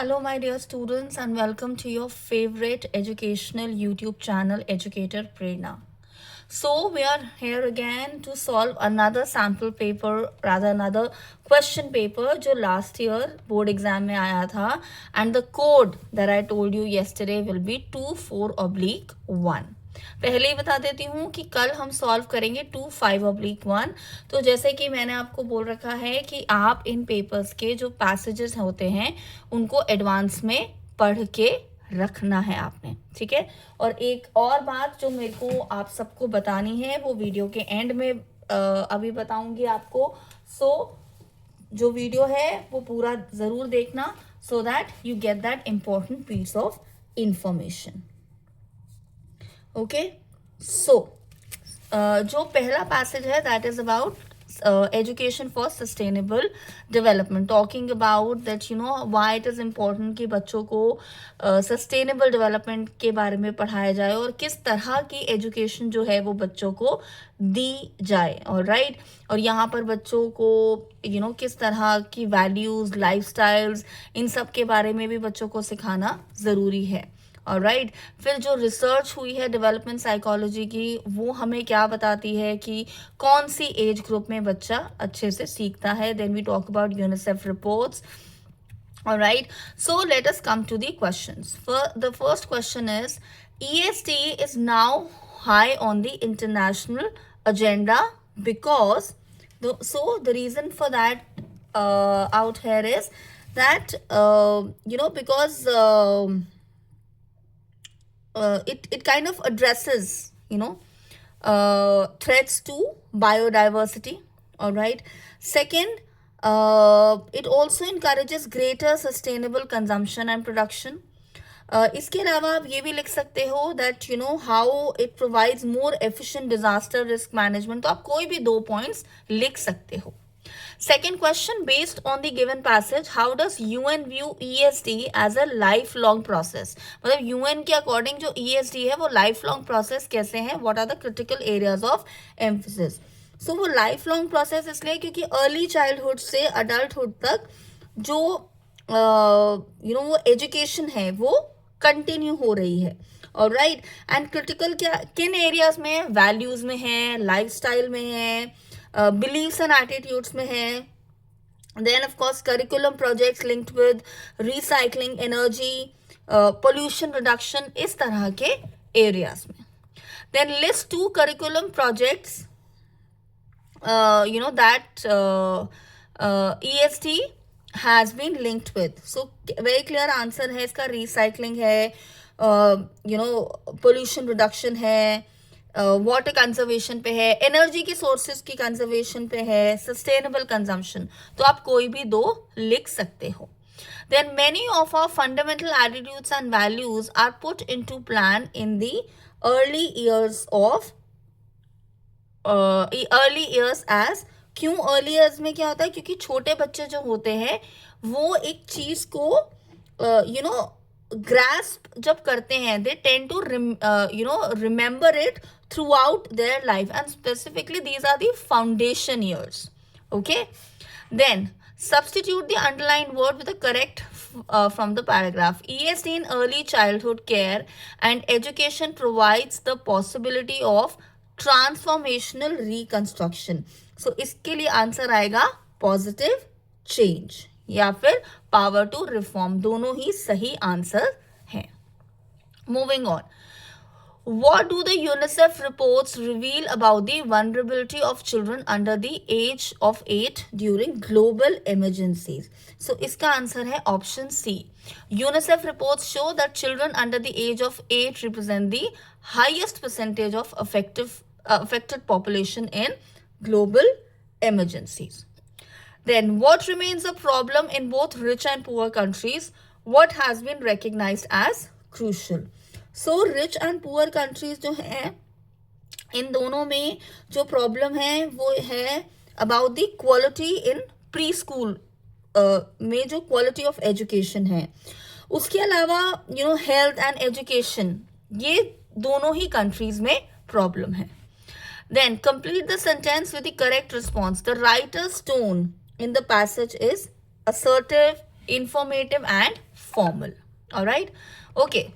Hello, my dear students, and welcome to your favorite educational YouTube channel, Educator Prerna. So, we are here again to solve another sample paper, rather another question paper, जो last year board exam में आया था, and the code that I told you yesterday will be 24/1. पहले ही बता देती हूँ कि कल हम सॉल्व करेंगे 25/1. तो जैसे कि मैंने आपको बोल रखा है कि आप इन पेपर्स के जो पैसेजेस होते हैं उनको एडवांस में पढ़ के रखना है आपने, ठीक है। और एक और बात जो मेरे को आप सबको बतानी है वो वीडियो के एंड में अभी बताऊंगी आपको। सो जो वीडियो है वो पूरा ज़रूर देखना so that you get that important piece of information. Okay, so जो पहला पैसेज है that is about education for sustainable development, talking about that you know why it is important कि बच्चों को सस्टेनेबल डेवलपमेंट के बारे में पढ़ाया जाए और किस तरह की एजुकेशन जो है वो बच्चों को दी जाए। और राइट, और यहाँ पर बच्चों को यू नो किस तरह की वैल्यूज़, लाइफस्टाइल्स, इन सब के बारे में भी बच्चों को सिखाना ज़रूरी है। ऑलराइट, फिर जो रिसर्च हुई है डेवलपमेंट साइकोलॉजी की वो हमें क्या बताती है कि कौन सी एज ग्रुप में बच्चा अच्छे से सीखता है। Then we talk about UNICEF reports. Alright, so let us come to the questions. The first question is EST is now high on the international agenda because the reason for that out here is that because it kind of addresses threats to biodiversity. All right, second, it also encourages greater sustainable consumption and production. इसके अलावा आप ये भी लिख सकते हो that you know how it provides more efficient disaster risk management. तो आप कोई भी 2 पॉइंट्स लिख सकते हो। Second question, based on the given passage, how does UN view ESD as a lifelong process? मतलब UN के अकॉर्डिंग जो ESD है वो lifelong process कैसे है? What are the critical areas of emphasis? So वो lifelong process इसलिए क्योंकि early childhood से adulthood तक जो वो एजुकेशन है वो कंटिन्यू हो रही है। और राइट, एंड क्रिटिकल क्या किन एरियाज में है? वैल्यूज में है, लाइफस्टाइल में है, बिलीव्स एंड एटीट्यूड्स में है। Then of course curriculum projects linked with recycling, energy, pollution reduction, इस तरह के एरियाज में। Then list 2 curriculum projects that EST has been linked with. So very clear answer है इसका, recycling है, pollution reduction है, वाटर कंजर्वेशन पे है, एनर्जी की सोर्सेज की कंजर्वेशन पे है, सस्टेनेबल कंजम्पशन। तो आप कोई भी 2 लिख सकते हो। Then many of our fundamental attitudes and values are put into plan in the early years as क्यों अर्ली ईयर्स में क्या होता है? क्योंकि छोटे बच्चे जो होते हैं वो एक चीज को ग्रास्प जब करते हैं, they tend to remember it throughout their life, and specifically these are the foundation years. Okay, then substitute the underlined word with the correct from the paragraph. ESD in early childhood care and education provides the possibility of transformational reconstruction. So इसके लिए answer आएगा positive change या फिर power to reform, दोनों ही सही answer हैं। Moving on, what do the UNICEF reports reveal about the vulnerability of children under the age of 8 during global emergencies? So इसका answer है option C. UNICEF reports show that children under the age of 8 represent the highest percentage of affected population in global emergencies. Then what remains a problem in both rich and poor countries? What has been recognized as crucial? So rich and poor countries जो हैं इन दोनों में जो problem है वो है about the quality in pre school में जो क्वालिटी ऑफ एजुकेशन है। उसके अलावा हेल्थ एंड एजुकेशन, ये दोनों ही कंट्रीज में प्रॉब्लम है। Then complete the sentence with the correct response. The writer's tone in the passage is assertive, informative and formal. All right. Okay.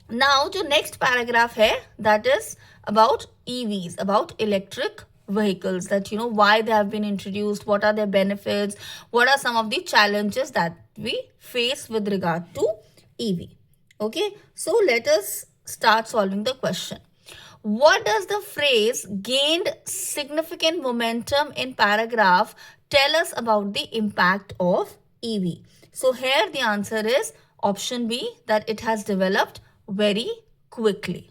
Now जो next paragraph है, that is about EVs, about electric vehicles, that why they have been introduced, what are their benefits, what are some of the challenges that we face with regard to EV. Okay, so let us start solving the question. What does the phrase gained significant momentum in paragraph tell us about the impact of EV? So here the answer is option B, that it has developed very quickly.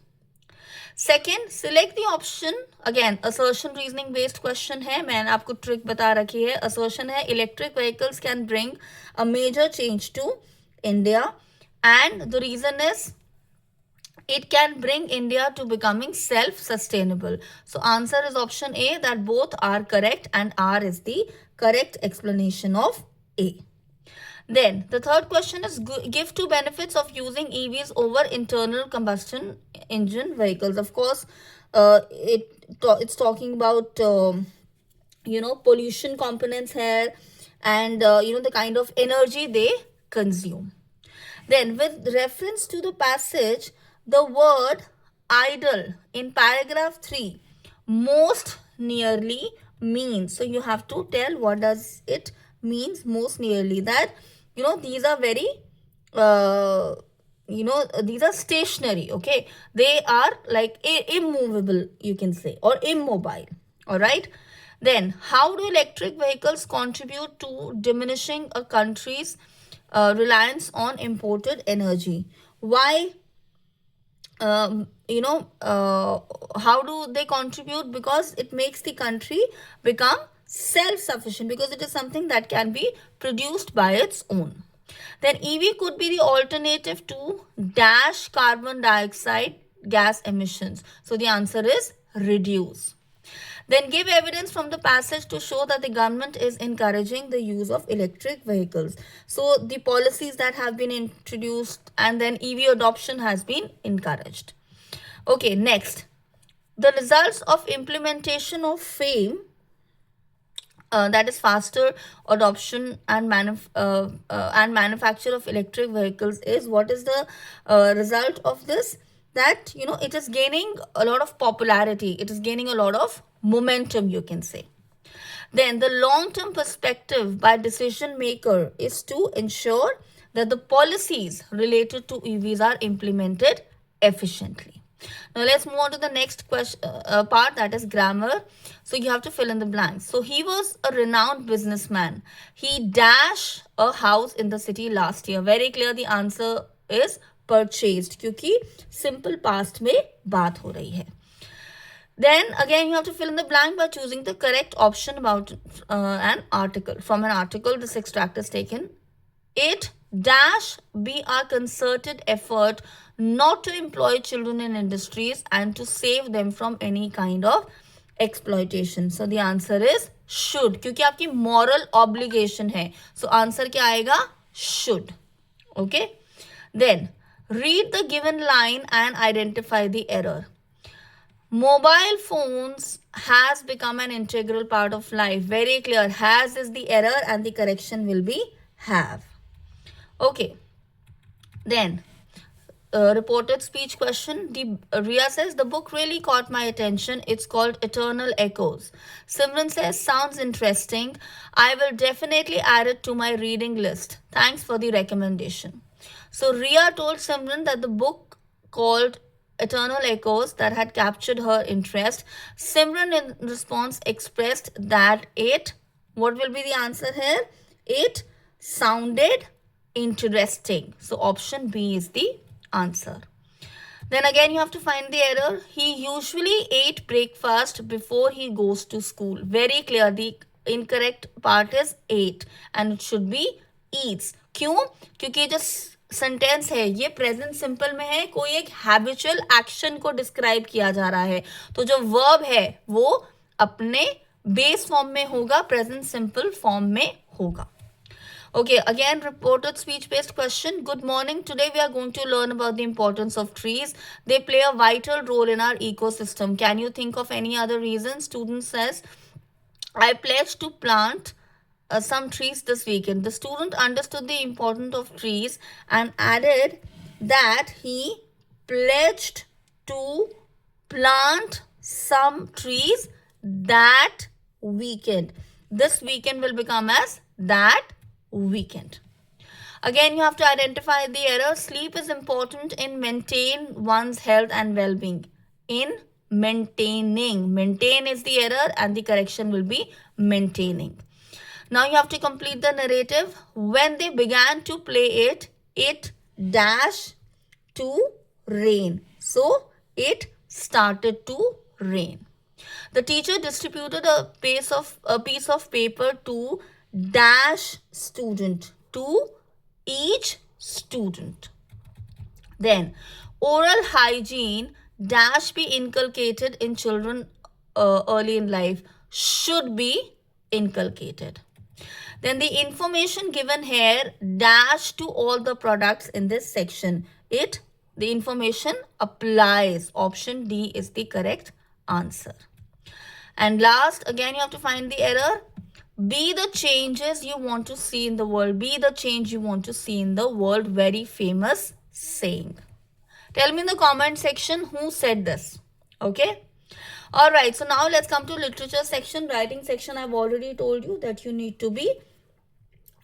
Second, select the option. Again, assertion reasoning based question है, मैंने आपको trick बता रखी है. Assertion है electric vehicles can bring a major change to India, and the reason is it can bring India to becoming self-sustainable. So answer is option A, that both are correct, and R is the correct explanation of A. Then the third question is give two benefits of using EVs over internal combustion engine vehicles. Of course, it's talking about pollution components here, and the kind of energy they consume. Then with reference to the passage, the word idle in paragraph 3 most nearly means. So you have to tell what does it means most nearly. That these are very these are stationary. Okay, they are like immovable, you can say, or immobile. All right. Then how do electric vehicles contribute to diminishing a country's reliance on imported energy? Why? How do they contribute? Because it makes the country become self-sufficient, because it is something that can be produced by its own. Then EV could be the alternative to dash carbon dioxide gas emissions. So the answer is reduce. Then give evidence from the passage to show that the government is encouraging the use of electric vehicles. So the policies that have been introduced, and then EV adoption has been encouraged. Okay, next. The results of implementation of FAME, that is faster adoption and manufacture of electric vehicles, is what is the result of this? That it is gaining a lot of popularity, it is gaining a lot of momentum, you can say. Then the long-term perspective by decision maker is to ensure that the policies related to EVs are implemented efficiently. Now let's move on to the next question, part, that is grammar. So you have to fill in the blanks. So he was a renowned businessman. He dashed a house in the city last year. Very clear, the answer is purchased, क्योंकि simple past में बात हो रही है. Then again you have to fill in the blank by choosing the correct option about an article. From an article, this extract is taken. It dash be a concerted effort not to employ children in industries and to save them from any kind of exploitation. So the answer is should, क्योंकि आपकी moral obligation है. So answer क्या आएगा? Should. Okay. Then read the given line and identify the error. Mobile phones has become an integral part of life. Very clear. Has is the error and the correction will be have. Okay. Then reported speech question. Ria says, the book really caught my attention. It's called Eternal Echoes. Simran says, sounds interesting. I will definitely add it to my reading list. Thanks for the recommendation. So Ria told Simran that the book called Eternal Echoes that had captured her interest. Simran in response expressed that what will be the answer here? It sounded interesting. So option B is the answer. Then again you have to find the error. He usually ate breakfast before he goes to school. Very clear. The incorrect part is ate and it should be eats. क्यों? क्योंकि just sentence है ये present simple में है, कोई एक habitual action को describe किया जा रहा है, तो जो वर्ब है वो अपने बेस फॉर्म में होगा, प्रेजेंट सिंपल फॉर्म में होगा. Okay, again reported speech based question. Good morning. Today we are going to learn about the importance of trees. They play a vital role in our ecosystem. Can you think of any other reason? Student says, I pledge to plant some trees this weekend. The student understood the importance of trees and added that he pledged to plant some trees that weekend. This weekend will become as that weekend. Again, you have to identify the error. Sleep is important in maintain one's health and well-being. In maintaining. Maintain is the error and the correction will be maintaining. Now you have to complete the narrative. When they began to play it, it dash to rain. So it started to rain. The teacher distributed a piece of paper to dash student, to each student. Then oral hygiene dash be inculcated in children early in life, should be inculcated. Then the information given here dash to all the products in this section. The information applies. Option D is the correct answer. And last, again, you have to find the error. Be the changes you want to see in the world. Be the change you want to see in the world. Very famous saying. Tell me in the comment section who said this. Okay. Alright, so now let's come to literature section. Writing section, I've already told you that you need to be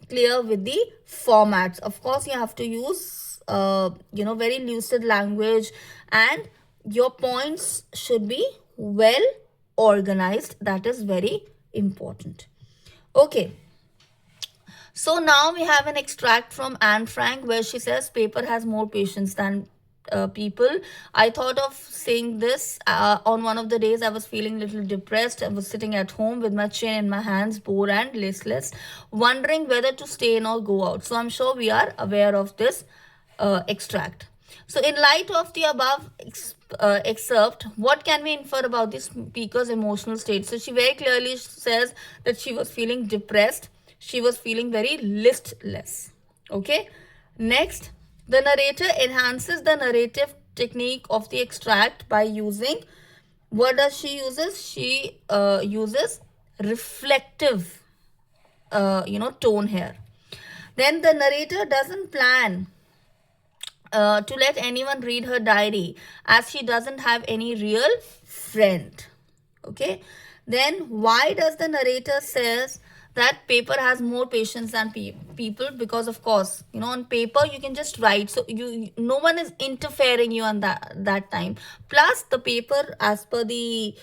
clear with the formats. Of course, you have to use, very lucid language, and your points should be well organized. That is very important. Okay. So now we have an extract from Anne Frank where she says paper has more patience than people. I thought of saying this on one of the days I was feeling a little depressed. I was sitting at home with my chin in my hands, bored and listless, wondering whether to stay in or go out. So I'm sure we are aware of this extract. So in light of the above excerpt, what can we infer about the speaker's emotional state? So she very clearly says that she was feeling depressed. She was feeling very listless. Okay. Next, the narrator enhances the narrative technique of the extract by using, what does she uses? She uses reflective, tone here. Then the narrator doesn't plan to let anyone read her diary, as she doesn't have any real friend. Okay. Then why does the narrator says that paper has more patience than people? Because of course, on paper you can just write, so no one is interfering you on that time. Plus the paper, as per the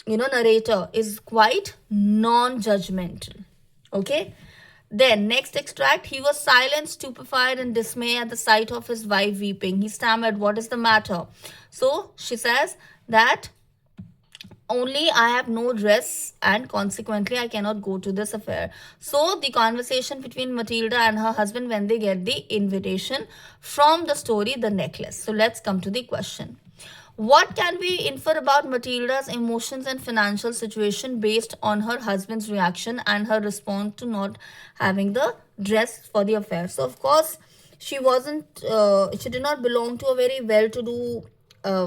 narrator, is quite non-judgmental. Okay. Then next extract, he was silent, stupefied and dismayed at the sight of his wife weeping. He stammered, what is the matter? So she says that only I have no dress and consequently I cannot go to this affair. So the conversation between Matilda and her husband when they get the invitation from the story, The Necklace. So let's come to the question. What can we infer about Matilda's emotions and financial situation based on her husband's reaction and her response to not having the dress for the affair? So of course, she did not belong to a very well-to-do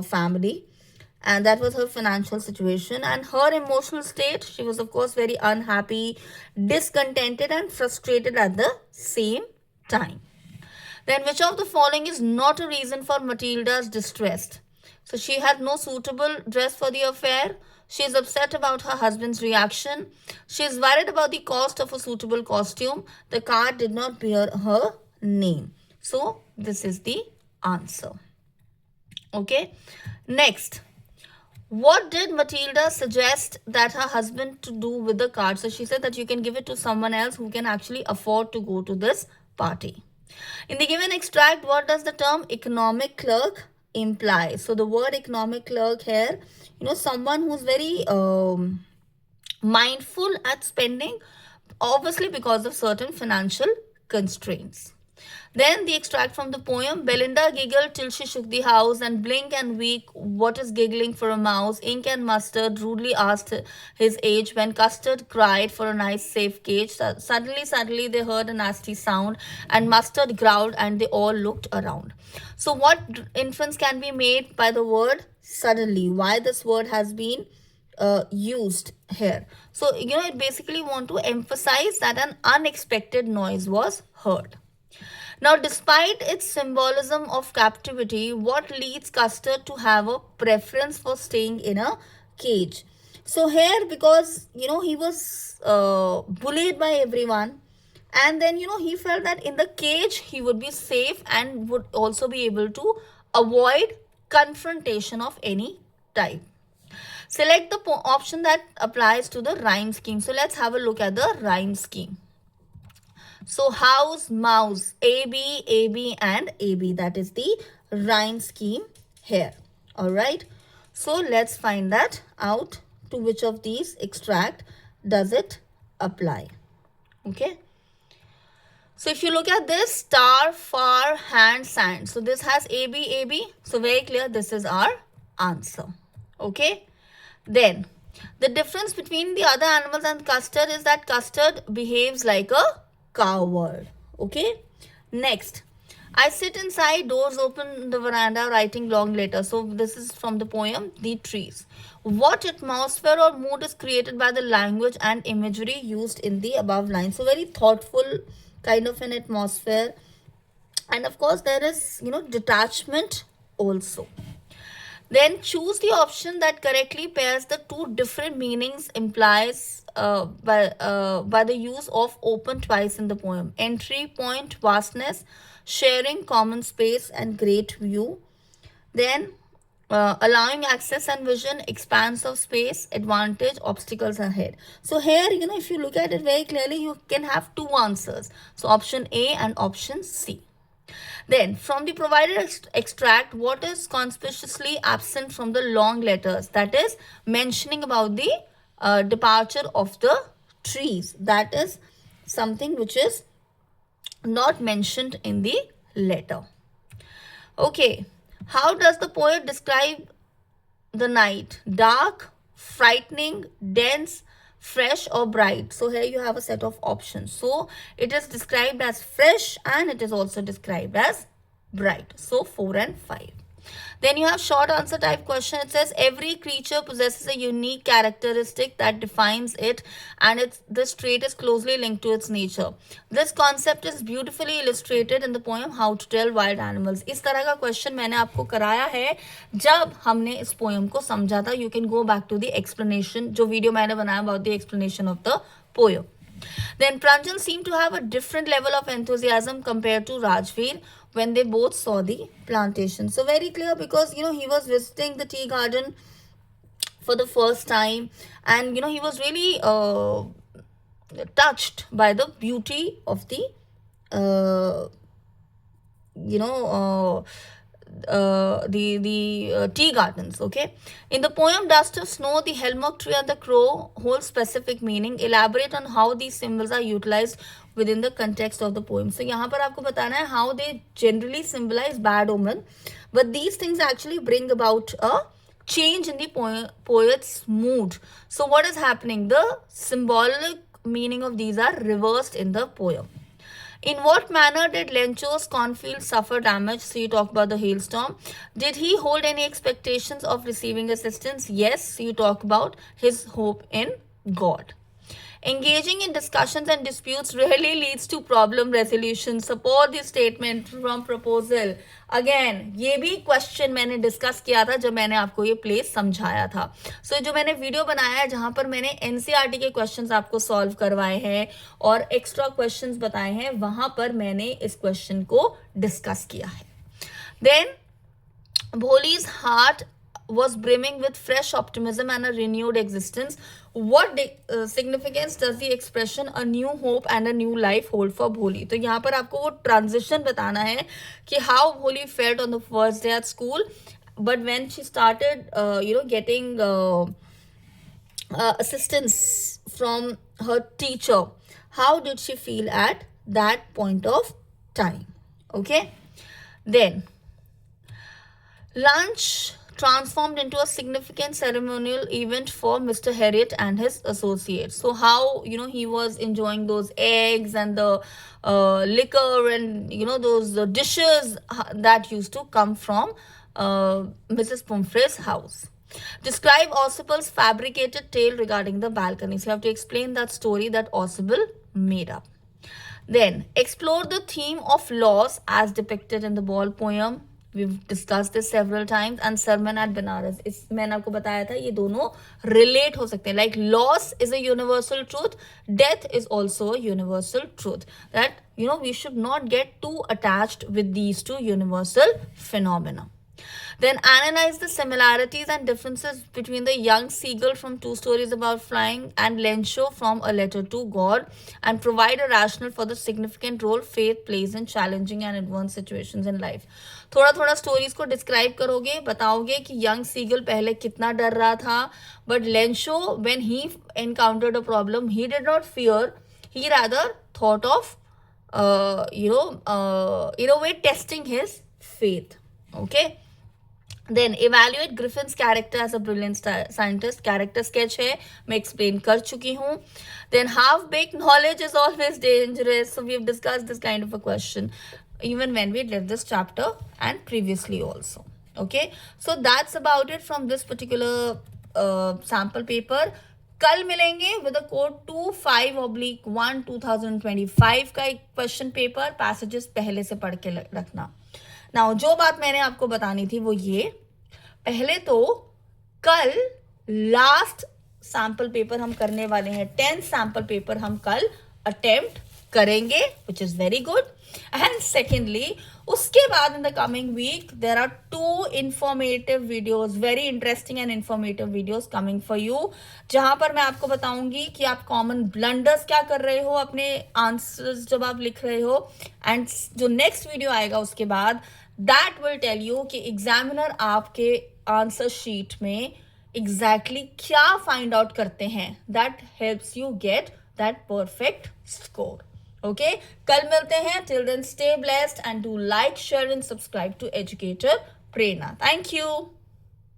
family. And that was her financial situation. And her emotional state, she was of course very unhappy, discontented and frustrated at the same time. Then which of the following is not a reason for Matilda's distress? So she had no suitable dress for the affair. She is upset about her husband's reaction. She is worried about the cost of a suitable costume. The card did not bear her name. So this is the answer. Okay. Next. What did Matilda suggest that her husband to do with the card? So she said that you can give it to someone else who can actually afford to go to this party. In the given extract, what does the term economic clerk imply? So the word economic clerk here, someone who's very mindful at spending, obviously because of certain financial constraints. Then the extract from the poem, Belinda giggled till she shook the house, and blink and weak, what is giggling for a mouse? Ink and Mustard rudely asked his age, when Custard cried for a nice safe cage. Suddenly they heard a nasty sound, and Mustard growled, and they all looked around. So what inference can be made by the word suddenly? Why this word has been used here. So, it basically want to emphasize that an unexpected noise was heard. Now, despite its symbolism of captivity, what leads Custard to have a preference for staying in a cage? So here, because he was bullied by everyone, and then he felt that in the cage he would be safe and would also be able to avoid confrontation of any type. Select the option that applies to the rhyme scheme. So let's have a look at the rhyme scheme. So house, mouse, AB, AB and AB. That is the rhyme scheme here. Alright. So let's find that out. To which of these extract does it apply? Okay. So if you look at this, star, far, hand, sand. So this has AB, AB. So very clear, this is our answer. Okay. Then the difference between the other animals and Custard is that Custard behaves like a coward. Okay. Next, I sit inside, doors open, the veranda, writing long letters. So this is from the poem The Trees. What atmosphere or mood is created by the language and imagery used in the above line? So very thoughtful kind of an atmosphere. And of course, there is, detachment also. Then choose the option that correctly pairs the two different meanings implies by the use of open twice in the poem. Entry point, vastness, sharing, common space and great view. Then allowing access and vision, expanse of space, advantage, obstacles ahead. So here, if you look at it very clearly, you can have two answers. So option A and option C. Then, from the provided extract, what is conspicuously absent from the long letters? That is mentioning about the departure of the trees. That is something which is not mentioned in the letter. Okay. How does the poet describe the night? Dark, frightening, dense, fresh or bright? So here you have a set of options. So it is described as fresh and it is also described as bright. So 4 and 5. Then you have short answer type question. It says every creature possesses a unique characteristic that defines it and this trait is closely linked to its nature. This concept is beautifully illustrated in the poem How to Tell Wild Animals. इस तरह का question मैंने आपको कराया है जब हमने इस पोएम को समझा था. You can go back to the explanation जो वीडियो मैंने बनाया about the explanation of the poem. Then Pranjal seemed to have a different level of enthusiasm compared to Rajveer when they both saw the plantation. So very clear because, he was visiting the tea garden for the first time and, he was really touched by the beauty of the, tea gardens. Okay, in the poem Dust of Snow, the Helmok tree and the crow hold specific meaning. Elaborate on how these symbols are utilized within the context of the poem. So यहाँ पर आपको बताना है how they generally symbolize bad omen, but these things actually bring about a change in the poet's mood. So what is happening? The symbolic meaning of these are reversed in the poem. In what manner did Lencho's cornfield suffer damage? So you talk about the hailstorm. Did he hold any expectations of receiving assistance? Yes, you talk about his hope in God. Engaging in discussions and disputes rarely leads to problem resolution. Support the statement from proposal. Again, ये भी question मैंने discuss किया था जब मैंने आपको ये place समझाया था. सो जो मैंने वीडियो बनाया है जहां पर मैंने एनसीईआरटी के क्वेश्चंस आपको सॉल्व करवाए हैं और एक्स्ट्रा क्वेश्चंस बताए हैं, वहां पर मैंने इस क्वेश्चन को डिस्कस किया है. Then Bholi's heart was brimming with fresh optimism and a renewed existence. What significance does the expression a new hope and a new life hold for Bholi? तो यहाँ पर आपको वो transition बताना है कि how Bholi felt on the first day at school, but when she started, getting assistance from her teacher, how did she feel at that point of time? Okay, then lunch transformed into a significant ceremonial event for Mr. Harriet and his associates. So how, he was enjoying those eggs and the liquor and, those dishes that used to come from Mrs. Pumphrey's house. Describe Ossiple's fabricated tale regarding the balcony. So you have to explain that story that Ossiple made up. Then explore the theme of loss as depicted in the ball poem. We've discussed this several times. And Sarman at Banaras. इस मैंने आपको बताया था ये दोनों relate हो सकते हैं. Like loss is a universal truth. Death is also a universal truth. That we should not get too attached with these two universal phenomena. Then analyze the similarities and differences between the young seagull from Two Stories About Flying and Lensho from A Letter to God, and provide a rationale for the significant role faith plays in challenging and adverse situations in life. थोड़ा थोड़ा stories को describe करोगे, बताओगे कि young seagull पहले कितना डर रहा था, but Lencho when he encountered a problem he did not fear, he rather thought of in a way testing his faith. Okay. Then evaluate Griffin's character as a brilliant scientist. Character sketch है, मैं explain कर चुकी हूँ. Then half-baked knowledge is always dangerous. So we've discussed this kind of a question even when we did this chapter and previously also. Okay, so that's about it from this particular sample paper. कल मिलेंगे with a code 25/1 2025 का एक question paper. Passages पहले से पढ़ के रखना. Now जो बात मैंने आपको बतानी थी वो ये, पहले तो कल लास्ट सैंपल पेपर हम करने वाले हैं. 10 सैंपल पेपर हम कल अटेम्प्ट करेंगे, which is very good. And secondly उसके बाद in the coming week there are 2 informative videos, very interesting and informative videos coming for you, जहां पर मैं आपको बताऊंगी कि आप कॉमन ब्लंडर्स क्या कर रहे हो अपने आंसर्स जब आप लिख रहे हो. एंड जो नेक्स्ट वीडियो आएगा उसके बाद, दैट विल टेल यू कि एग्जामिनर आपके आंसर शीट में एग्जैक्टली क्या फाइंड आउट करते हैं. That helps you get that perfect score. Okay, कल मिलते हैं. Till then, stay blessed and do like, share and subscribe to Educator Prerna. Thank you.